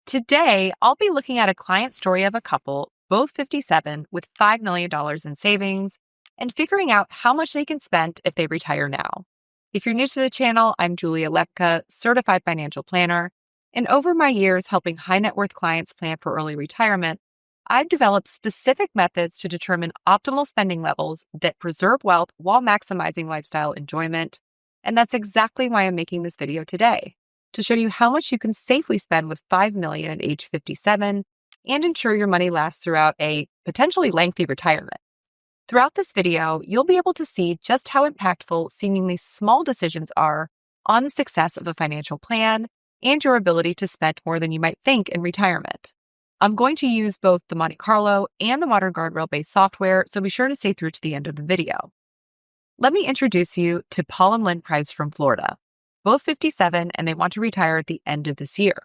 Today, I'll be looking at a client story of a couple, both 57, with $5 million in savings, and figuring out how much they can spend if they retire now. If you're new to the channel, I'm Julia Lepka, certified financial planner, and over my years helping high net worth clients plan for early retirement, I've developed specific methods to determine optimal spending levels that preserve wealth while maximizing lifestyle enjoyment. And that's exactly why I'm making this video today, to show you how much you can safely spend with $5 million at age 57 and ensure your money lasts throughout a potentially lengthy retirement. Throughout this video, you'll be able to see just how impactful seemingly small decisions are on the success of a financial plan and your ability to spend more than you might think in retirement. I'm going to use both the Monte Carlo and the modern guardrail-based software, so be sure to stay through to the end of the video. Let me introduce you to Paul and Lynn Price from Florida, both 57, and they want to retire at the end of this year.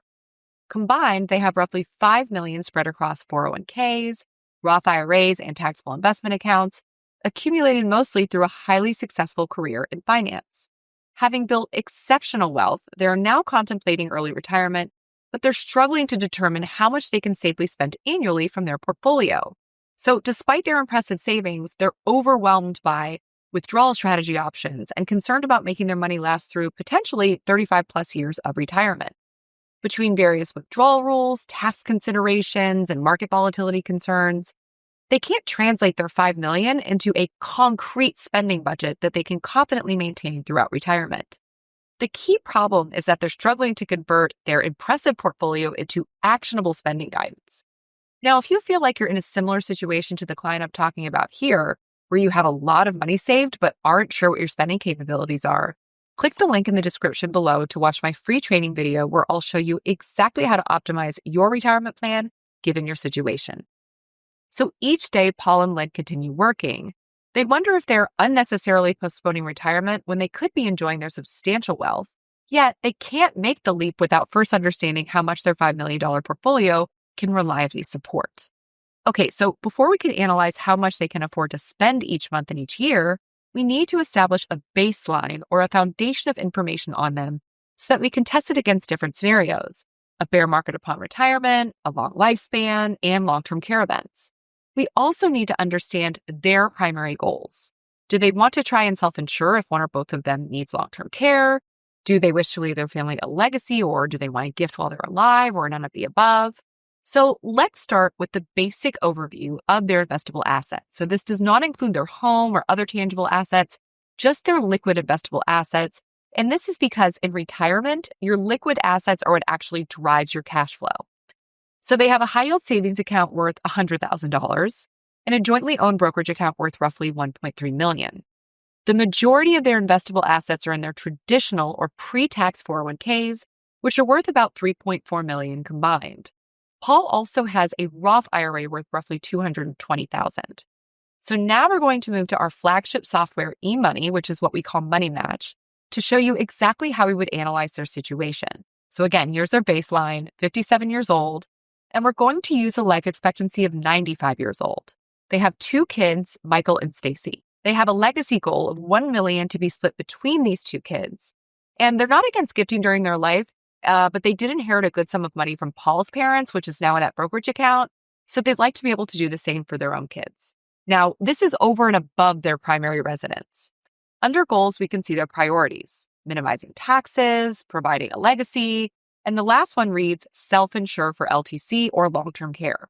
Combined, they have roughly $5 million spread across 401ks, Roth IRAs, and taxable investment accounts, accumulated mostly through a highly successful career in finance. Having built exceptional wealth, they are now contemplating early retirement, but they're struggling to determine how much they can safely spend annually from their portfolio. So despite their impressive savings, they're overwhelmed by withdrawal strategy options and concerned about making their money last through potentially 35 plus years of retirement. Between various withdrawal rules, tax considerations, and market volatility concerns, they can't translate their $5 million into a concrete spending budget that they can confidently maintain throughout retirement. The key problem is that they're struggling to convert their impressive portfolio into actionable spending guidance. Now, if you feel like you're in a similar situation to the client I'm talking about here, where you have a lot of money saved but aren't sure what your spending capabilities are, click the link in the description below to watch my free training video where I'll show you exactly how to optimize your retirement plan given your situation. So each day Paul and Lynn continue working, they wonder if they're unnecessarily postponing retirement when they could be enjoying their substantial wealth, yet they can't make the leap without first understanding how much their $5 million portfolio can reliably support. Okay, so before we can analyze how much they can afford to spend each month and each year, we need to establish a baseline or a foundation of information on them so that we can test it against different scenarios: a bear market upon retirement, a long lifespan, and long-term care events. We also need to understand their primary goals. Do they want to try and self-insure if one or both of them needs long-term care? Do they wish to leave their family a legacy, or do they want to gift while they're alive, or none of the above? So let's start with the basic overview of their investable assets. So this does not include their home or other tangible assets, just their liquid investable assets. And this is because in retirement, your liquid assets are what actually drives your cash flow. So they have a high yield savings account worth $100,000 and a jointly owned brokerage account worth roughly $1.3 million. The majority of their investable assets are in their traditional or pre-tax 401ks, which are worth about $3.4 million combined. Paul also has a Roth IRA worth roughly $220,000. So now we're going to move to our flagship software, eMoney, which is what we call Money Match, to show you exactly how we would analyze their situation. So again, here's their baseline, 57 years old, and we're going to use a life expectancy of 95 years old. They have 2 kids, Michael and Stacy. They have a legacy goal of $1 million to be split between these 2 kids. And they're not against gifting during their life, but they did inherit a good sum of money from Paul's parents, which is now in that brokerage account. So they'd like to be able to do the same for their own kids. Now, this is over and above their primary residence. Under goals, we can see their priorities: minimizing taxes, providing a legacy, and the last one reads self-insure for LTC or long-term care.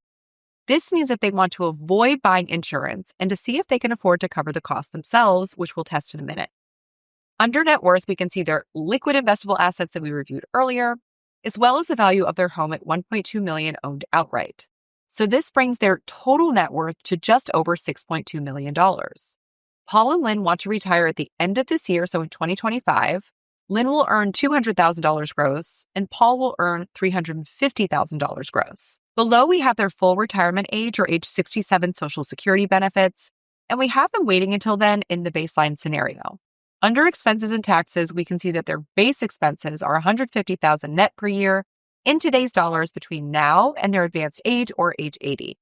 This means that they want to avoid buying insurance and to see if they can afford to cover the cost themselves, which we'll test in a minute. Under net worth, we can see their liquid investable assets that we reviewed earlier, as well as the value of their home at $1.2 million owned outright. So this brings their total net worth to just over $6.2 million. Paul and Lynn want to retire at the end of this year, so in 2025. Lynn will earn $200,000 gross, and Paul will earn $350,000 gross. Below, we have their full retirement age or age 67 Social Security benefits, and we have them waiting until then in the baseline scenario. Under expenses and taxes, we can see that their base expenses are $150,000 net per year in today's dollars between now and their advanced age or age 80.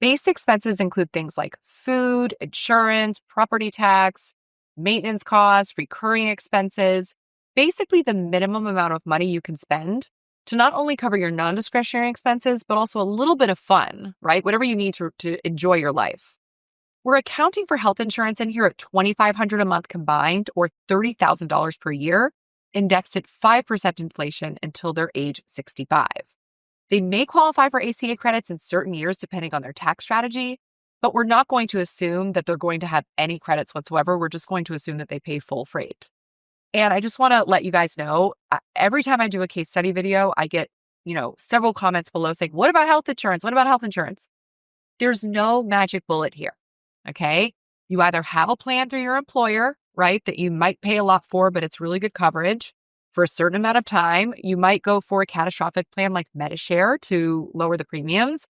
Base expenses include things like food, insurance, property tax, maintenance costs, recurring expenses, basically the minimum amount of money you can spend to not only cover your non-discretionary expenses, but also a little bit of fun, right? Whatever you need to enjoy your life. We're accounting for health insurance in here at $2,500 a month combined, or $30,000 per year, indexed at 5% inflation until their age 65. They may qualify for ACA credits in certain years depending on their tax strategy, but we're not going to assume that they're going to have any credits whatsoever. We're just going to assume that they pay full freight. And I just want to let you guys know, every time I do a case study video, I get, several comments below saying, what about health insurance? What about health insurance? There's no magic bullet here, okay? You either have a plan through your employer, right, that you might pay a lot for, but it's really good coverage for a certain amount of time. You might go for a catastrophic plan like MediShare to lower the premiums,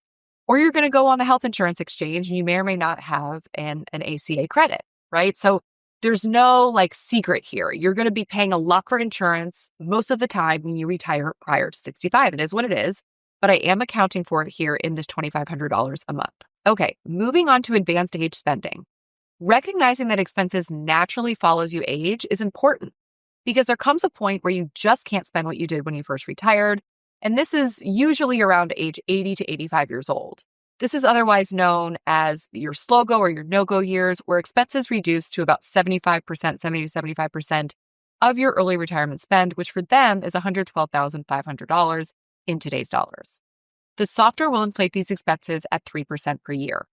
or you're going to go on the health insurance exchange and you may or may not have an ACA credit, right? So there's no secret here. You're going to be paying a lot for insurance most of the time when you retire prior to 65. It is what it is, but I am accounting for it here in this $2,500 a month. Okay, moving on to advanced age spending. Recognizing that expenses naturally follow as you age is important because there comes a point where you just can't spend what you did when you first retired, and this is usually around age 80 to 85 years old. This is otherwise known as your slow-go or your no-go years, where expenses reduce to about 70 to 75% of your early retirement spend, which for them is $112,500 in today's dollars. The software will inflate these expenses at 3% per year.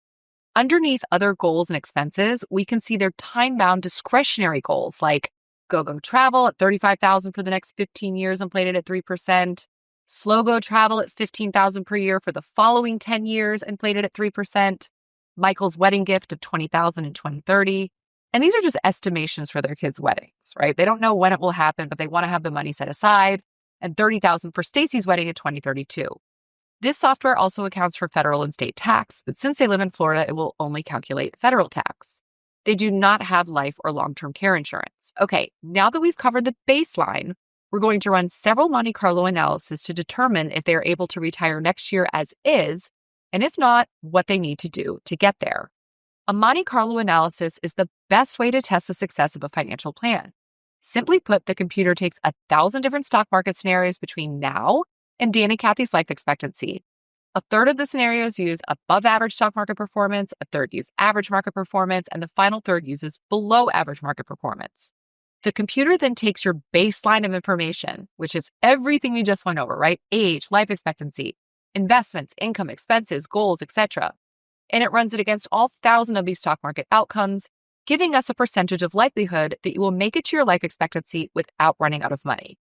Underneath other goals and expenses, we can see their time-bound discretionary goals like go travel at $35,000 for the next 15 years inflated at 3%, slow-go travel at $15,000 per year for the following 10 years inflated at 3%, Michael's wedding gift of $20,000 in 2030. And these are just estimations for their kids' weddings, right? They don't know when it will happen, but they want to have the money set aside, and $30,000 for Stacy's wedding in 2032. This software also accounts for federal and state tax, but since they live in Florida, it will only calculate federal tax. They do not have life or long-term care insurance. Okay, now that we've covered the baseline, we're going to run several Monte Carlo analyses to determine if they are able to retire next year as is, and if not, what they need to do to get there. A Monte Carlo analysis is the best way to test the success of a financial plan. Simply put, the computer takes 1,000 different stock market scenarios between now and Dan and Kathy's life expectancy. A third of the scenarios use above average stock market performance, a third use average market performance, and the final third uses below average market performance. The computer then takes your baseline of information, which is everything we just went over, right? Age, life expectancy, investments, income, expenses, goals, etc. And it runs it against all 1,000 of these stock market outcomes, giving us a percentage of likelihood that you will make it to your life expectancy without running out of money.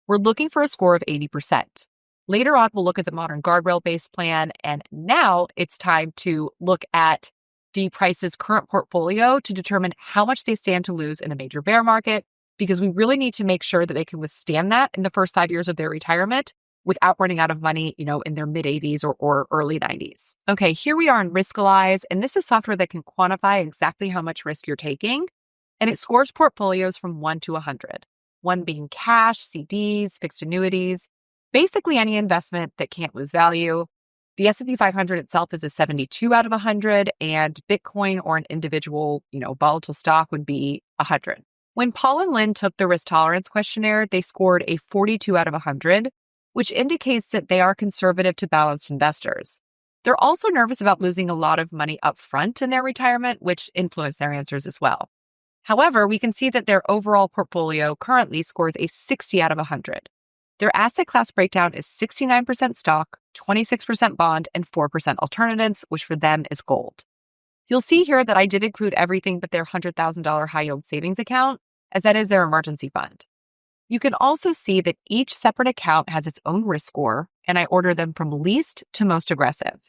We're looking for a score of 80%. Later on, we'll look at the modern guardrail-based plan, and now it's time to look at the Price's current portfolio to determine how much they stand to lose in a major bear market, because we really need to make sure that they can withstand that in the first 5 years of their retirement without running out of money, in their mid-80s or early 90s. Okay, here we are in Riskalyze, and this is software that can quantify exactly how much risk you're taking, and it scores portfolios from 1 to 100, 1 being cash, CDs, fixed annuities, basically any investment that can't lose value. The S&P 500 itself is a 72 out of 100, and Bitcoin or an individual, volatile stock would be 100. When Paul and Lynn took the risk tolerance questionnaire, they scored a 42 out of 100, which indicates that they are conservative to balanced investors. They're also nervous about losing a lot of money up front in their retirement, which influenced their answers as well. However, we can see that their overall portfolio currently scores a 60 out of 100. Their asset class breakdown is 69% stock, 26% bond, and 4% alternatives, which for them is gold. You'll see here that I did include everything but their $100,000 high-yield savings account, as that is their emergency fund. You can also see that each separate account has its own risk score, and I order them from least to most aggressive.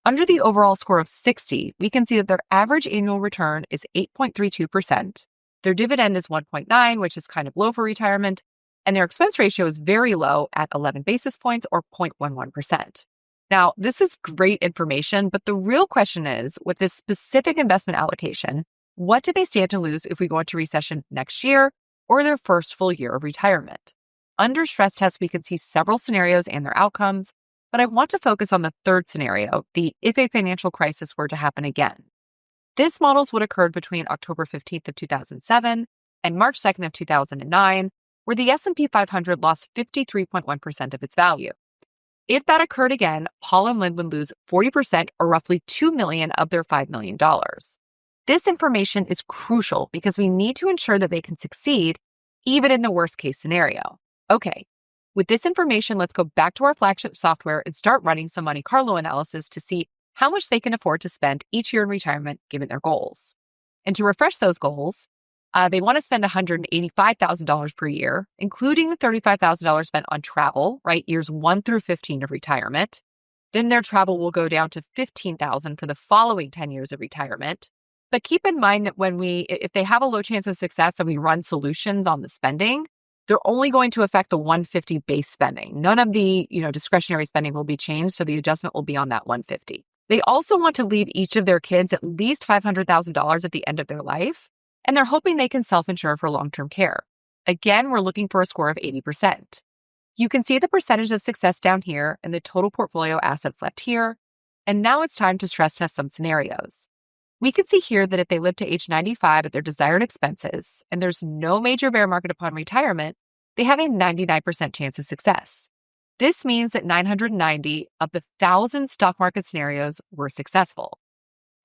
Under the overall score of 60, we can see that their average annual return is 8.32%. Their dividend is 1.9, which is kind of low for retirement, and their expense ratio is very low at 11 basis points or 0.11%. Now, this is great information, but the real question is, with this specific investment allocation, what do they stand to lose if we go into recession next year or their first full year of retirement? Under stress tests, we can see several scenarios and their outcomes, but I want to focus on the third scenario, the if a financial crisis were to happen again. This models what occurred between October 15th of 2007 and March 2nd of 2009, where the S&P 500 lost 53.1% of its value. If that occurred again, Paul and Lynn would lose 40% or roughly $2 million of their $5 million. This information is crucial because we need to ensure that they can succeed even in the worst case scenario. Okay, with this information, let's go back to our flagship software and start running some Monte Carlo analysis to see how much they can afford to spend each year in retirement given their goals. And to refresh those goals, they want to spend $185,000 per year, including the $35,000 spent on travel, right? Years 1 through 15 of retirement. Then their travel will go down to $15,000 for the following 10 years of retirement. But keep in mind that if they have a low chance of success and we run solutions on the spending, they're only going to affect the 150 base spending. None of the, discretionary spending will be changed, so the adjustment will be on that 150. They also want to leave each of their kids at least $500,000 at the end of their life, and they're hoping they can self-insure for long-term care. Again, we're looking for a score of 80%. You can see the percentage of success down here and the total portfolio assets left here. And now it's time to stress test some scenarios. We can see here that if they live to age 95 at their desired expenses, and there's no major bear market upon retirement, they have a 99% chance of success. This means that 990 of the 1,000 stock market scenarios were successful.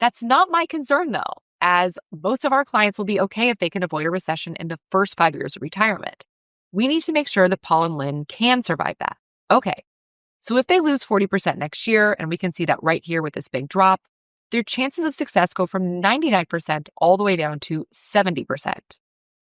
That's not my concern, though, as most of our clients will be okay if they can avoid a recession in the first 5 years of retirement. We need to make sure that Paul and Lynn can survive that. Okay, so if they lose 40% next year, and we can see that right here with this big drop, their chances of success go from 99% all the way down to 70%.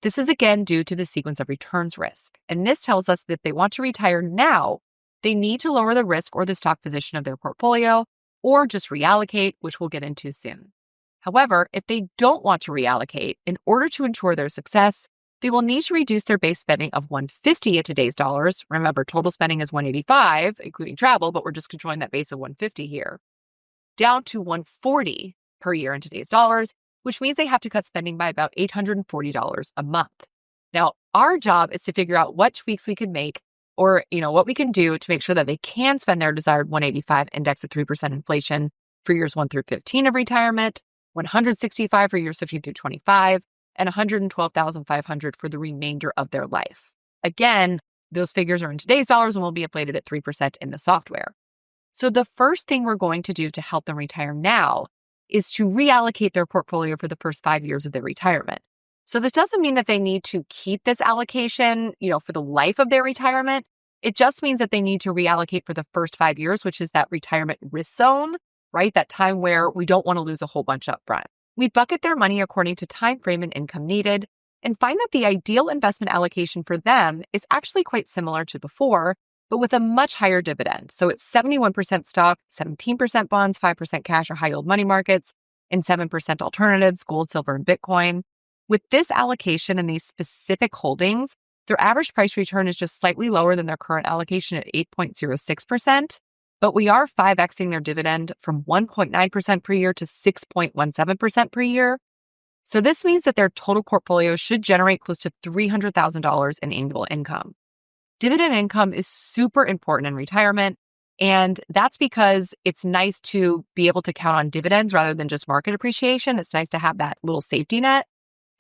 This is again due to the sequence of returns risk. And this tells us that if they want to retire now, they need to lower the risk or the stock position of their portfolio or just reallocate, which we'll get into soon. However, if they don't want to reallocate, in order to ensure their success, they will need to reduce their base spending of $150 at today's dollars. Remember, total spending is $185, including travel, but we're just controlling that base of $150 here, down to $140 per year in today's dollars, which means they have to cut spending by about $840 a month. Now, our job is to figure out what tweaks we can make or, what we can do to make sure that they can spend their desired 185 index at 3% inflation for years 1 through 15 of retirement, 165 for years 15 through 25, and 112,500 for the remainder of their life. Again, those figures are in today's dollars and will be inflated at 3% in the software. So the first thing we're going to do to help them retire now is to reallocate their portfolio for the first 5 years of their retirement. So this doesn't mean that they need to keep this allocation, for the life of their retirement. It just means that they need to reallocate for the first 5 years, which is that retirement risk zone, right? That time where we don't want to lose a whole bunch up front. We bucket their money according to time frame and income needed and find that the ideal investment allocation for them is actually quite similar to before, but with a much higher dividend. So it's 71% stock, 17% bonds, 5% cash or high yield money markets, and 7% alternatives, gold, silver, and Bitcoin. With this allocation and these specific holdings, their average price return is just slightly lower than their current allocation at 8.06%, but we are 5xing their dividend from 1.9% per year to 6.17% per year. So this means that their total portfolio should generate close to $300,000 in annual income. Dividend income is super important in retirement, and that's because it's nice to be able to count on dividends rather than just market appreciation. It's nice to have that little safety net.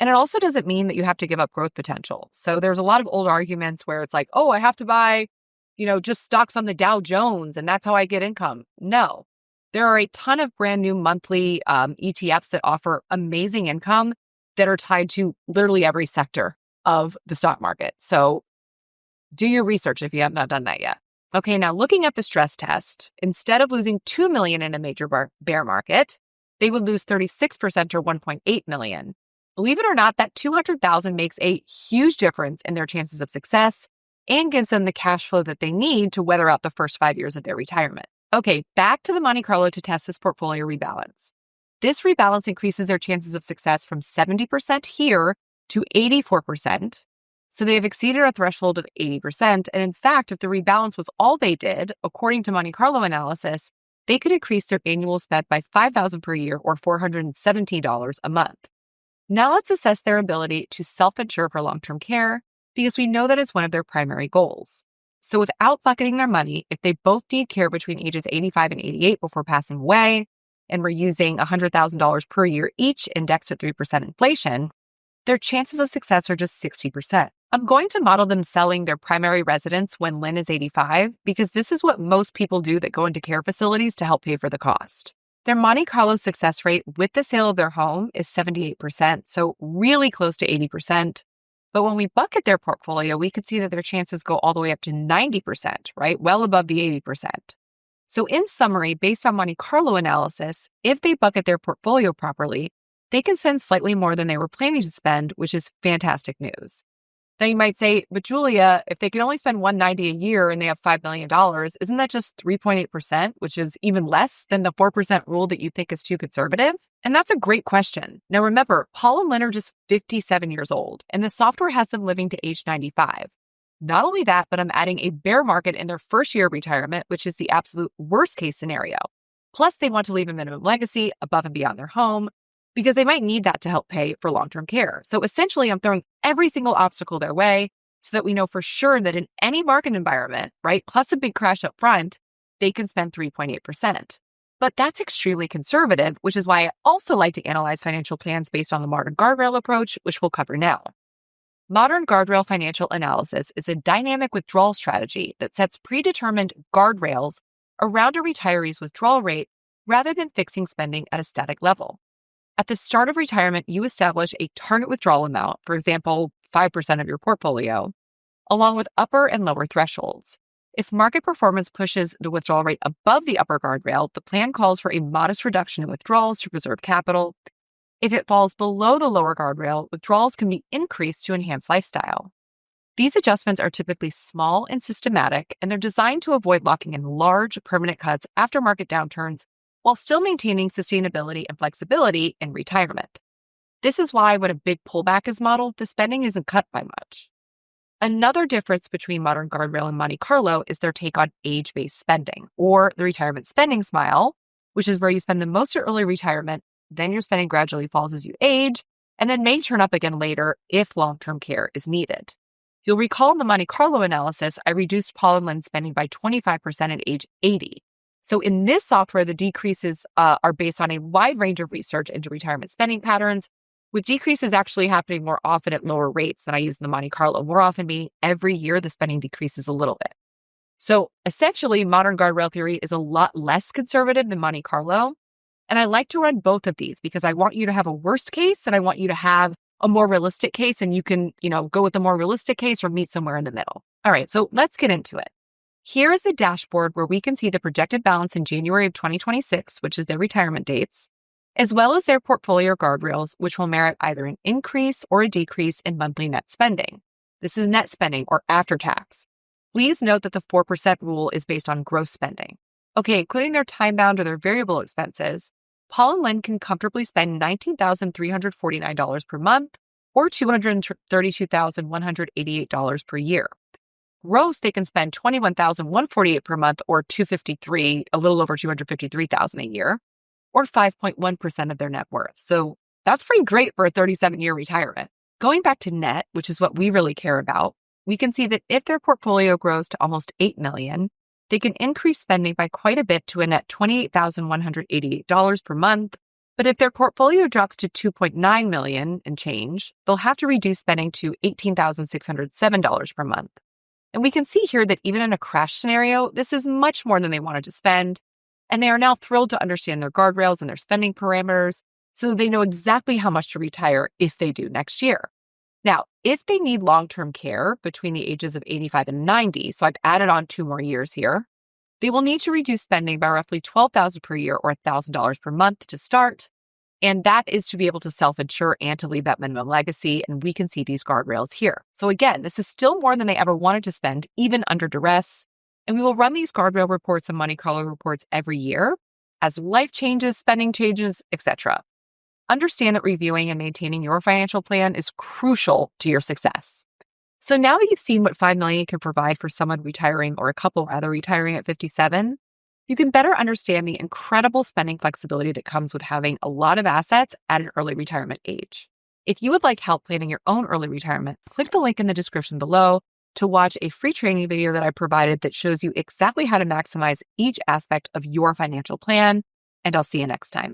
And it also doesn't mean that you have to give up growth potential. So there's a lot of old arguments where it's like, oh, I have to buy, just stocks on the Dow Jones and that's how I get income. No, there are a ton of brand new monthly ETFs that offer amazing income that are tied to literally every sector of the stock market. So do your research if you have not done that yet. Okay, now looking at the stress test, instead of losing $2 million in a major bear market, they would lose 36% or $1.8 million. Believe it or not, that $200,000 makes a huge difference in their chances of success and gives them the cash flow that they need to weather out the first 5 years of their retirement. Okay, back to the Monte Carlo to test this portfolio rebalance. This rebalance increases their chances of success from 70% here to 84%. So they have exceeded a threshold of 80%. And in fact, if the rebalance was all they did, according to Monte Carlo analysis, they could increase their annual spend by $5,000 per year or $417 a month. Now let's assess their ability to self-insure for long-term care because we know that is one of their primary goals. So without bucketing their money, if they both need care between ages 85 and 88 before passing away, and we're using $100,000 per year each indexed at 3% inflation, their chances of success are just 60%. I'm going to model them selling their primary residence when Lynn is 85 because this is what most people do that go into care facilities to help pay for the cost. Their Monte Carlo success rate with the sale of their home is 78%, so really close to 80%. But when we bucket their portfolio, we could see that their chances go all the way up to 90%, right? Well above the 80%. So in summary, based on Monte Carlo analysis, if they bucket their portfolio properly, they can spend slightly more than they were planning to spend, which is fantastic news. Now you might say, but Julia, if they can only spend $190 a year and they have $5 million, isn't that just 3.8%, which is even less than the 4% rule that you think is too conservative? And that's a great question. Now remember, Paul and Lynn are just 57 years old, and the software has them living to age 95. Not only that, but I'm adding a bear market in their first year of retirement, which is the absolute worst case scenario. Plus, they want to leave a minimum legacy above and beyond their home, because they might need that to help pay for long-term care. So essentially, I'm throwing every single obstacle their way so that we know for sure that in any market environment, right, plus a big crash up front, they can spend 3.8%. But that's extremely conservative, which is why I also like to analyze financial plans based on the modern guardrail approach, which we'll cover now. Modern guardrail financial analysis is a dynamic withdrawal strategy that sets predetermined guardrails around a retiree's withdrawal rate rather than fixing spending at a static level. At the start of retirement, you establish a target withdrawal amount, for example, 5% of your portfolio, along with upper and lower thresholds. If market performance pushes the withdrawal rate above the upper guardrail, the plan calls for a modest reduction in withdrawals to preserve capital. If it falls below the lower guardrail, withdrawals can be increased to enhance lifestyle. These adjustments are typically small and systematic, and they're designed to avoid locking in large, permanent cuts after market downturns while still maintaining sustainability and flexibility in retirement. This is why when a big pullback is modeled, the spending isn't cut by much. Another difference between modern guardrail and Monte Carlo is their take on age-based spending, or the retirement spending smile, which is where you spend the most at early retirement, then your spending gradually falls as you age, and then may turn up again later if long-term care is needed. You'll recall in the Monte Carlo analysis, I reduced Paul and Lynn's spending by 25% at age 80. So in this software, the decreases are based on a wide range of research into retirement spending patterns, with decreases actually happening more often at lower rates than I use in the Monte Carlo, more often meaning every year the spending decreases a little bit. So essentially, modern guardrail theory is a lot less conservative than Monte Carlo. And I like to run both of these because I want you to have a worst case and I want you to have a more realistic case, and you can, go with the more realistic case or meet somewhere in the middle. All right, so let's get into it. Here is the dashboard where we can see the projected balance in January of 2026, which is their retirement dates, as well as their portfolio guardrails, which will merit either an increase or a decrease in monthly net spending. This is net spending or after tax. Please note that the 4% rule is based on gross spending. Okay, including their time-bound or their variable expenses, Paul and Lynn can comfortably spend $19,349 per month or $232,188 per year. Gross, they can spend $21,148 per month or $253, a little over $253,000 a year, or 5.1% of their net worth. So that's pretty great for a 37-year retirement. Going back to net, which is what we really care about, we can see that if their portfolio grows to almost $8 million, they can increase spending by quite a bit to a net $28,188 per month. But if their portfolio drops to $2.9 million and change, they'll have to reduce spending to $18,607 per month. And we can see here that even in a crash scenario, this is much more than they wanted to spend. And they are now thrilled to understand their guardrails and their spending parameters so that they know exactly how much to retire if they do next year. Now, if they need long-term care between the ages of 85 and 90, so I've added on 2 more years here, they will need to reduce spending by roughly $12,000 per year or $1,000 per month to start. And that is to be able to self-insure and to leave that minimum legacy. And we can see these guardrails here. So again, this is still more than they ever wanted to spend, even under duress. And we will run these guardrail reports and Monte Carlo reports every year as life changes, spending changes, etc. Understand that reviewing and maintaining your financial plan is crucial to your success. So now that you've seen what $5 million can provide for someone retiring, or a couple rather retiring at 57, you can better understand the incredible spending flexibility that comes with having a lot of assets at an early retirement age. If you would like help planning your own early retirement, click the link in the description below to watch a free training video that I provided that shows you exactly how to maximize each aspect of your financial plan. And I'll see you next time.